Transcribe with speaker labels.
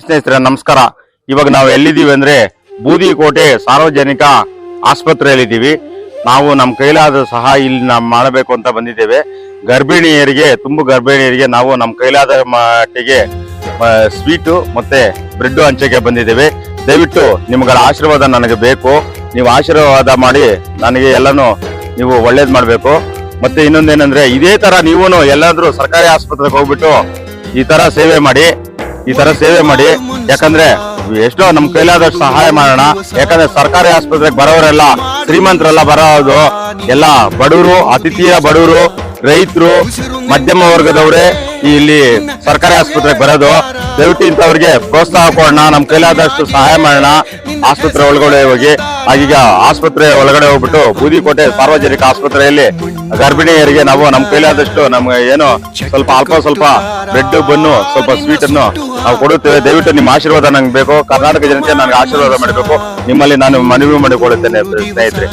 Speaker 1: ಸ್ನೇಹಿತರೆ ನಮಸ್ಕಾರ. ಇವಾಗ ನಾವು ಎಲ್ಲಿದ್ದೀವಿ ಅಂದ್ರೆ ಬೂದಿಕೋಟೆ ಸಾರ್ವಜನಿಕ ಆಸ್ಪತ್ರೆಯಲ್ಲಿದ್ದೀವಿ. ನಾವು ನಮ್ಮ ಕೈಲಾದ ಸಹಾಯ ಇಲ್ಲಿ ನಾವು ಮಾಡಬೇಕು ಅಂತ ಬಂದಿದ್ದೇವೆ. ಗರ್ಭಿಣಿಯರಿಗೆ ಗರ್ಭಿಣಿಯರಿಗೆ ನಾವು ನಮ್ಮ ಕೈಲಾದ ಮಟ್ಟಿಗೆ ಸ್ವೀಟು ಮತ್ತೆ ಬ್ರೆಡ್ ಹಂಚಕ್ಕೆ ಬಂದಿದ್ದೇವೆ. ದಯವಿಟ್ಟು ನಿಮ್ಗಳ ಆಶೀರ್ವಾದ ನನಗೆ ಬೇಕು. ನೀವು ಆಶೀರ್ವಾದ ಮಾಡಿ ನನಗೆ ಎಲ್ಲನೂ ನೀವು ಒಳ್ಳೇದು ಮಾಡಬೇಕು. ಮತ್ತೆ ಇನ್ನೊಂದೇನಂದ್ರೆ ಇದೇ ತರ ನೀವು ಎಲ್ಲಾದ್ರೂ ಸರ್ಕಾರಿ ಆಸ್ಪತ್ರೆಗೆ ಹೋಗ್ಬಿಟ್ಟು ಈ ತರ ಸೇವೆ ಮಾಡಿ. ಯಾಕಂದ್ರೆ ಎಷ್ಟೋ ನಮ್ ಕೈಲಾದಷ್ಟು ಸಹಾಯ ಮಾಡೋಣ. ಯಾಕಂದ್ರೆ ಸರ್ಕಾರಿ ಆಸ್ಪತ್ರೆಗೆ ಬರೋರೆಲ್ಲ ಶ್ರೀಮಂತರೆಲ್ಲ ಬರೋದು ಎಲ್ಲ ಬಡವರು, ಅತಿಥಿಯ ಬಡವರು, ರೈತರು, ಮಧ್ಯಮ ವರ್ಗದವರೇ ಇಲ್ಲಿ ಸರ್ಕಾರಿ ಆಸ್ಪತ್ರೆಗೆ ಬರೋದು. ದಯವಿಟ್ಟು ಇಂಥವ್ರಿಗೆ ಪ್ರೋತ್ಸಾಹ ಕೊಡೋಣ, ನಮ್ ಕೈಲಾದಷ್ಟು ಸಹಾಯ ಮಾಡೋಣ. ಆಸ್ಪತ್ರೆ ಒಳಗಡೆ ಹೋಗಿ ಆಗೀಗ ಆಸ್ಪತ್ರೆ ಒಳಗಡೆ ಹೋಗ್ಬಿಟ್ಟು ಬೂದಿಕೋಟೆ ಸಾರ್ವಜನಿಕ ಆಸ್ಪತ್ರೆಯಲ್ಲಿ ಗರ್ಭಿಣಿಯರಿಗೆ ನಾವು ನಮ್ ಕೈಲಾದಷ್ಟು ನಮ್ಗೆ ಏನೋ ಸ್ವಲ್ಪ ಬ್ರೆಡ್ ಬನ್ನು ಸ್ವಲ್ಪ ಸ್ವೀಟ್ ಅನ್ನು ನಾವು ಕೊಡುತ್ತೇವೆ. ದಯವಿಟ್ಟು ನಿಮ್ಮ ಆಶೀರ್ವಾದ ನಂಗೆ ಬೇಕು. ಕರ್ನಾಟಕ ಜನತೆ ನನಗೆ ಆಶೀರ್ವಾದ ಮಾಡಬೇಕು. ನಿಮ್ಮಲ್ಲಿ ನಾನು ಮನವಿ ಮಾಡಿಕೊಳ್ಳುತ್ತೇನೆ ಸ್ನೇಹಿತರೆ.